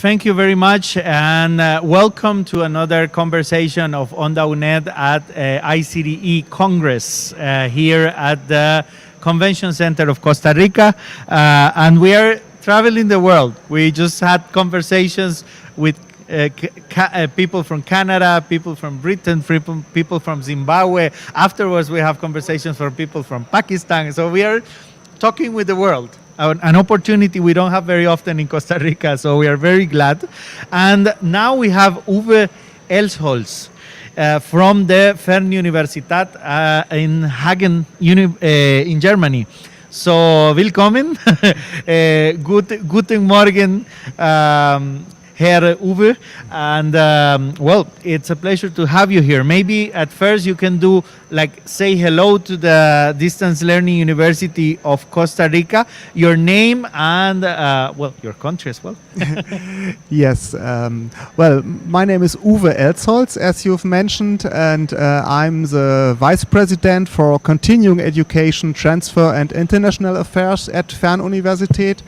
thank you very much, and welcome to another conversation of Onda UNED at ICDE Congress here at the Convention Center of Costa Rica, and we are traveling the world. We just had conversations with people from Canada, people from Britain, people from Zimbabwe. Afterwards, we have conversations for people from Pakistan. So we are talking with the world. An opportunity we don't have very often in Costa Rica, so we are very glad. And now we have Uwe Elsholz from the Fernuniversität in Hagen in Germany. So, willkommen. Guten Morgen, Herr Uwe. And, well, it's a pleasure to have you here. Maybe at first you can say hello to the Distance Learning University of Costa Rica, your name and, well, your country as well. Yes. Well, my name is Uwe Elsholz, as you've mentioned, and I'm the Vice President for Continuing Education, Transfer and International Affairs at Fernuniversität.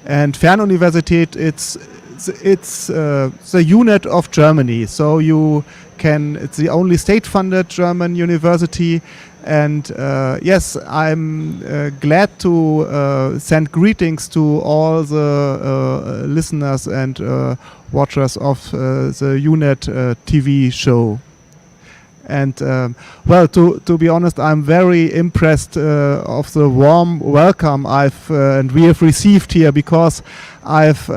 And Fernuniversität, it's the unit of Germany, so it's the only state-funded German university, and yes, I'm glad to send greetings to all the listeners and watchers of the UNED TV show. And well, to be honest, I'm very impressed of the warm welcome we have received here, because I've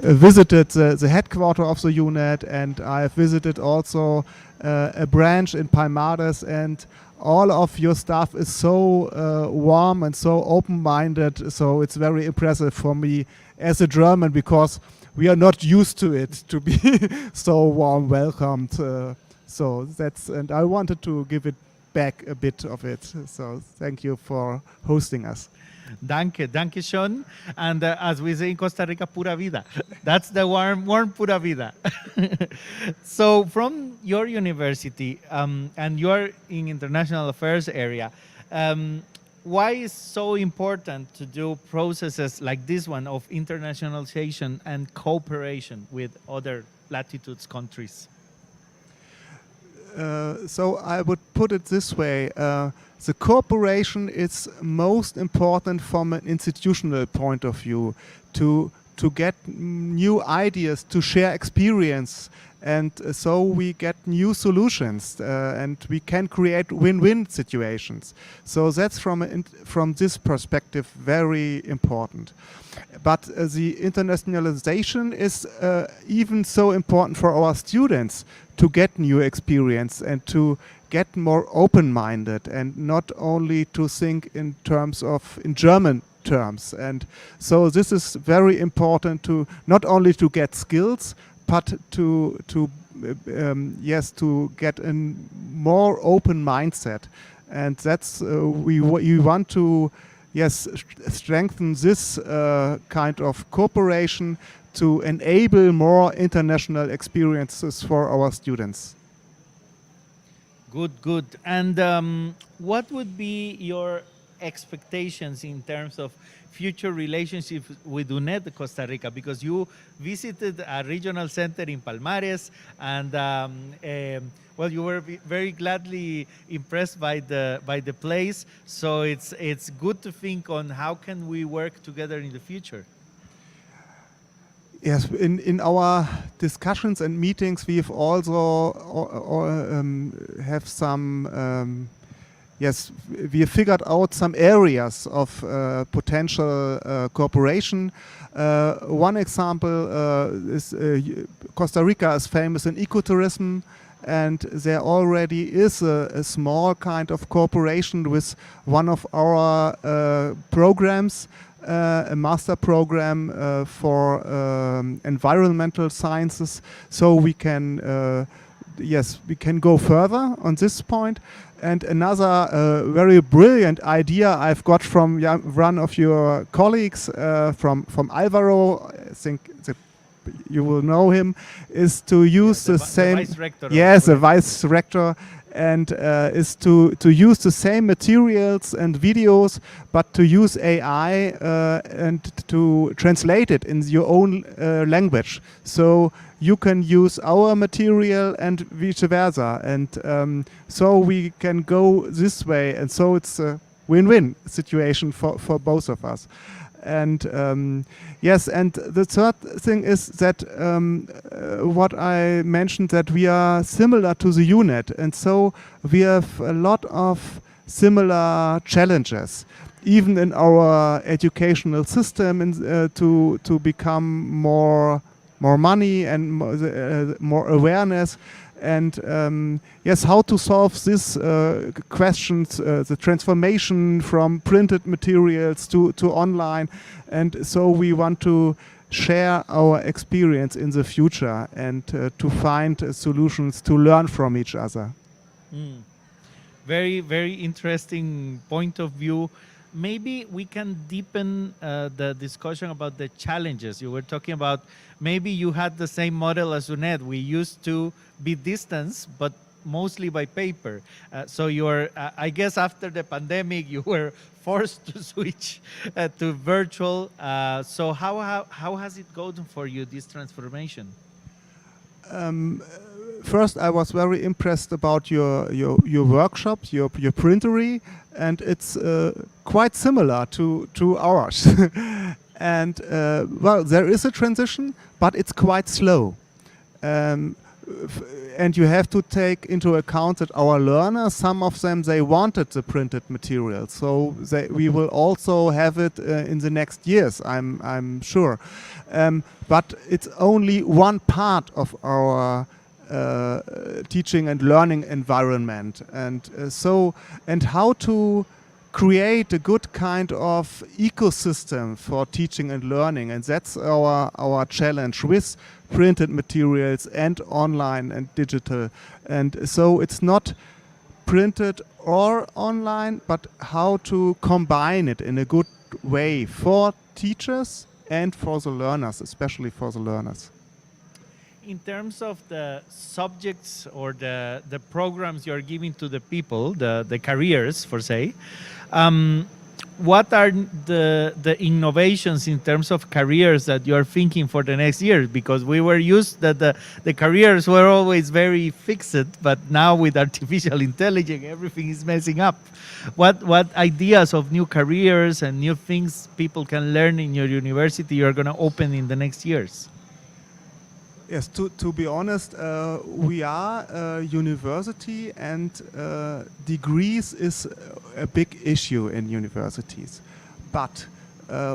visited the headquarters of the UNED, and I've visited also a branch in Palmares, and all of your staff is so warm and so open-minded. So it's very impressive for me as a German, because we are not used to it to be so warm welcomed. So and I wanted to give it back a bit of it. So thank you for hosting us. Danke schön. And as we say in Costa Rica, pura vida. That's the warm pura vida. So from your university, and you're in international affairs area, why is so important to do processes like this one of internationalization and cooperation with other latitudes countries? So I would put it this way. The cooperation is most important from an institutional point of view, to get new ideas, to share experience, and so we get new solutions, and we can create win-win situations. So that's from this perspective very important. But the internationalization is even so important for our students, to get new experience and to get more open-minded, and not only to think in German terms. And so this is very important, to not only to get skills, but to get a more open mindset. And that's we want to strengthen this kind of cooperation to enable more international experiences for our students. Good. And what would be your expectations in terms of future relationships with UNED Costa Rica? Because you visited a regional center in Palmares, and well, you were very gladly impressed by the place. So it's good to think on how can we work together in the future. Yes, in our discussions and meetings, we've also have some. Yes, we have figured out some areas of potential cooperation. One example is Costa Rica is famous in ecotourism, and there already is a small kind of cooperation with one of our programs, a master program for environmental sciences. So we can, we can go further on this point. And another very brilliant idea I've got from one of your colleagues, from Alvaro, I think the you will know him, is to use the same. The vice rector. Yes, the vice rector, and is to use the same materials and videos, but to use AI and to translate it in your own language. So you can use our material and vice versa, and so we can go this way, and so it's a win-win situation for both of us. And yes, and the third thing is that what I mentioned, that we are similar to the UNED, and so we have a lot of similar challenges, even in our educational system, to become more money and more awareness. And yes, how to solve this questions, the transformation from printed materials to online. And so we want to share our experience in the future and to find solutions to learn from each other. Very, very interesting point of view. Maybe we can deepen the discussion about the challenges. You were talking about maybe you had the same model as UNED. We used to be distance, but mostly by paper. So you're, I guess after the pandemic, you were forced to switch to virtual. So how has it gone for you, this transformation? First, I was very impressed about your workshops, your printery, and it's quite similar to ours. And well, there is a transition, but it's quite slow. And you have to take into account that our learners, some of them, they wanted the printed material, so we will also have it in the next years, I'm sure. But it's only one part of our teaching and learning environment, and how to create a good kind of ecosystem for teaching and learning, and that's our challenge with printed materials and online and digital. And so it's not printed or online, but how to combine it in a good way for teachers and for the learners, especially for the learners. In terms of the subjects or the programs you're giving to the people, the careers, for say, what are the innovations in terms of careers that you are thinking for the next year? Because we were used that the careers were always very fixed, but now with artificial intelligence, everything is messing up. What ideas of new careers and new things people can learn in your university you're going to open in the next years? Yes, to be honest, we are a university, and degrees is a big issue in universities. But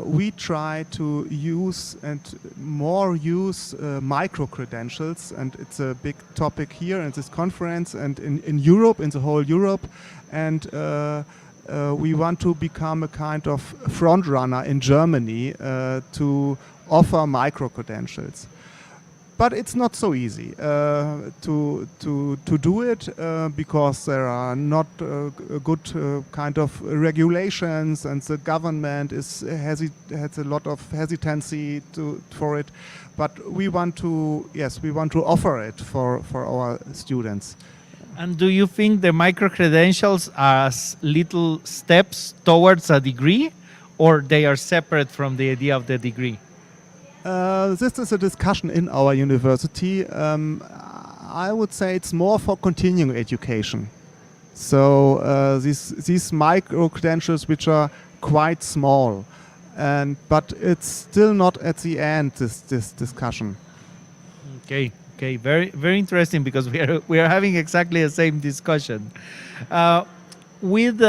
we try to use micro-credentials, and it's a big topic here in this conference and in Europe, in the whole Europe. And we want to become a kind of front runner in Germany to offer micro-credentials. But it's not so easy to do it because there are not good kind of regulations, and the government has a lot of hesitancy for it. But we want to offer it for our students. And do you think the micro-credentials are little steps towards a degree, or they are separate from the idea of the degree? This is a discussion in our university. I would say it's more for continuing education. So these micro-credentials, which are quite small, but it's still not at the end, this discussion. Okay, very, very interesting, because we are having exactly the same discussion. With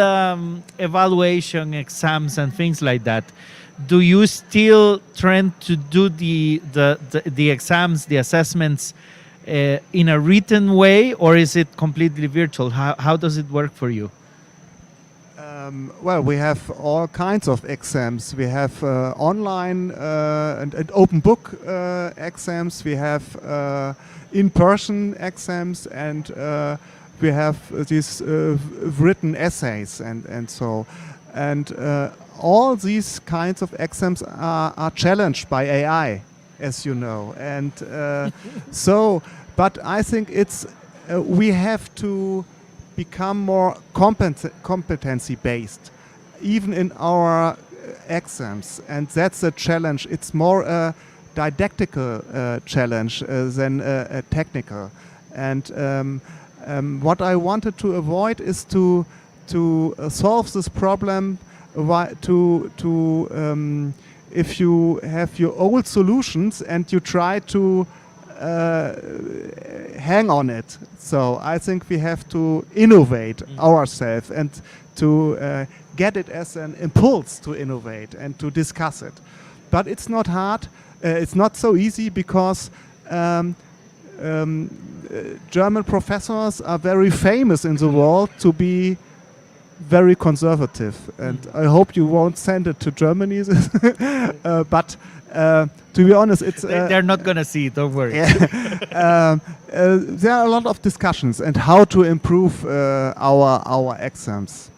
evaluation, exams, and things like that, do you still tend to do the exams, the assessments in a written way, or is it completely virtual? How does it work for you? Well, we have all kinds of exams. We have online and open book exams. We have in-person exams, and we have these written essays and so. And all these kinds of exams are challenged by AI. as you know. And but I think it's we have to become more competency based, even in our exams, and that's a challenge. It's more a didactical challenge than a technical. And what I wanted to avoid is to solve this problem if you have your old solutions and you try to hang on it. So I think we have to innovate ourselves and to get it as an impulse to innovate and to discuss it. But it's not hard. It's not so easy because German professors are very famous in the world to be very conservative, and I hope you won't send it to Germany. But to be honest, it's they're not gonna see it. Don't worry. There are a lot of discussions and how to improve our exams.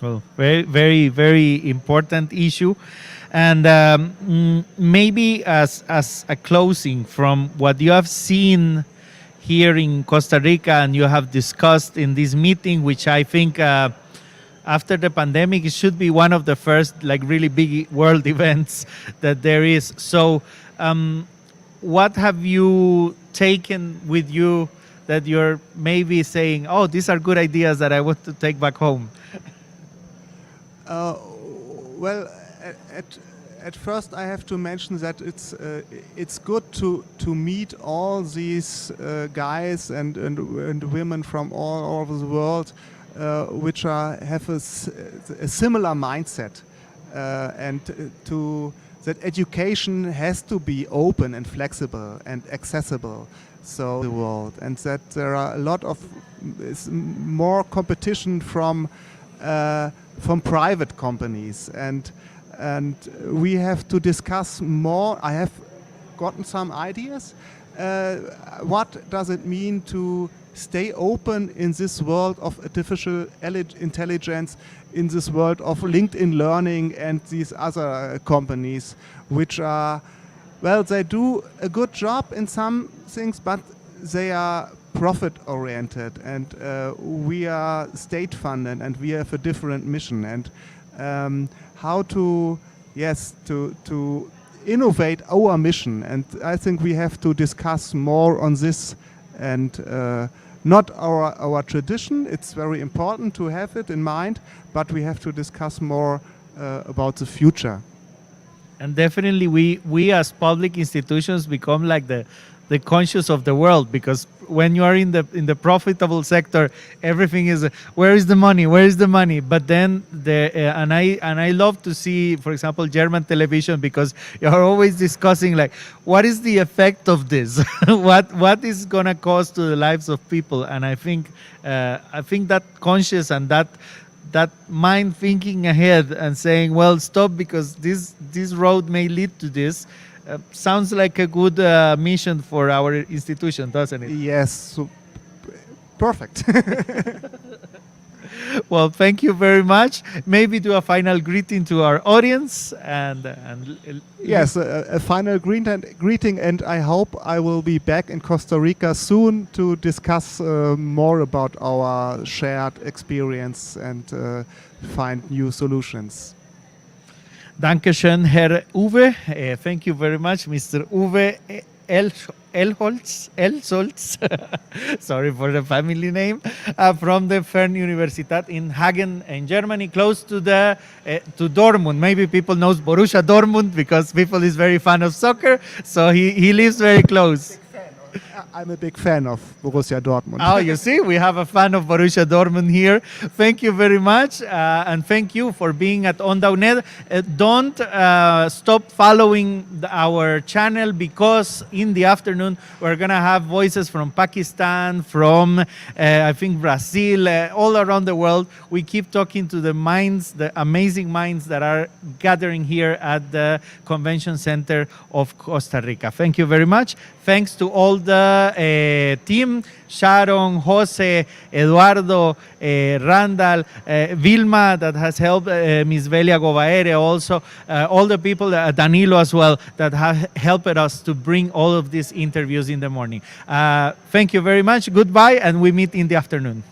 Well, very, very, very important issue. And maybe as a closing from what you have seen here in Costa Rica and you have discussed in this meeting, which I think after the pandemic, it should be one of the first like really big world events that there is. So what have you taken with you that you're maybe saying, oh, these are good ideas that I want to take back home? Well, at first I have to mention that it's good to meet all these guys and women from all over the world which have a similar mindset and that education has to be open and flexible and accessible. So the world, and that there are a lot of more competition from private companies, and we have to discuss more. I have gotten some ideas. What does it mean to stay open in this world of artificial intelligence, in this world of LinkedIn Learning and these other companies, which are, well, they do a good job in some things, but they are profit-oriented, and we are state-funded, and we have a different mission. And how to innovate our mission, and I think we have to discuss more on this, and not our tradition. It's very important to have it in mind, but we have to discuss more about the future. And definitely we as public institutions become like the conscious of the world, because when you are in the profitable sector, everything is where is the money. But then and I love to see, for example, German television, because you are always discussing like what is the effect of this, what is gonna cause to the lives of people. And I think that conscious and that mind thinking ahead and saying, well, stop, because this road may lead to this. Sounds like a good mission for our institution, doesn't it? Yes, so perfect. Well, thank you very much. Maybe do a final greeting to our audience and yes, a final greeting, and I hope I will be back in Costa Rica soon to discuss more about our shared experience and find new solutions. Dankeschön, Herr Uwe. Thank you very much, Mr. Uwe Elsholz. Sorry for the family name. From the Fernuniversität in Hagen, in Germany, close to to Dortmund. Maybe people knows Borussia Dortmund because people is very fan of soccer. So he lives very close. I'm a big fan of Borussia Dortmund. Oh, you see, we have a fan of Borussia Dortmund here. Thank you very much, and thank you for being at OndaUNED. Don't stop following our channel, because in the afternoon we're gonna have voices from Pakistan, from I think Brazil, all around the world. We keep talking to the minds, the amazing minds that are gathering here at the Convention Center of Costa Rica. Thank you very much. Thanks to all the the team, Sharon, Jose, Eduardo, Randall, Vilma, that has helped Miss Velia Govaere also, all the people, Danilo as well, that have helped us to bring all of these interviews in the morning. Thank you very much. Goodbye, and we meet in the afternoon.